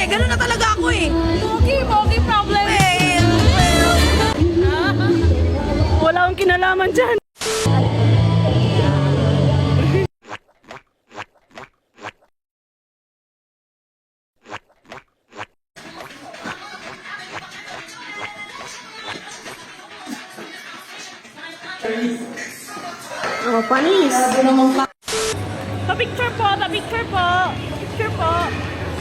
Ganun na talaga ako eh. Pogi problem. Wala akong kinalaman dyan. Oh, panis. Pa-picture po, pa-picture po. Picture po.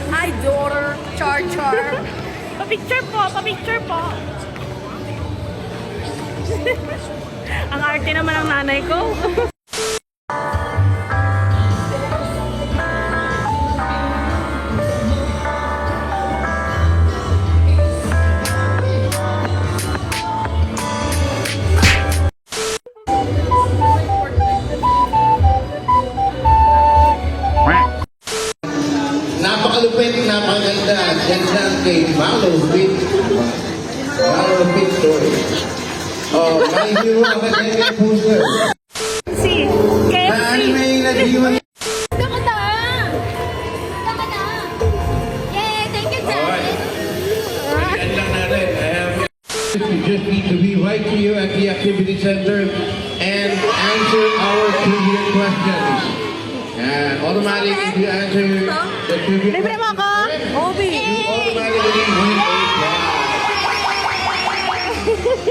Hi, daughter. Char. Pa-picture po, pa-picture po. Ang arte naman ng nanay ko. Napakalupit, napakaganda. Ganda kay Malo Fit. Malo Fit Story. Oh, may hero academia poster. Si Na KFC. anime nag-iwan. Yan lang natin. You just need to be right here at the activity center and answer our trivia questions. And automatic, if you answer the trivia Libre mo ako? Obi. you automatically win a prize.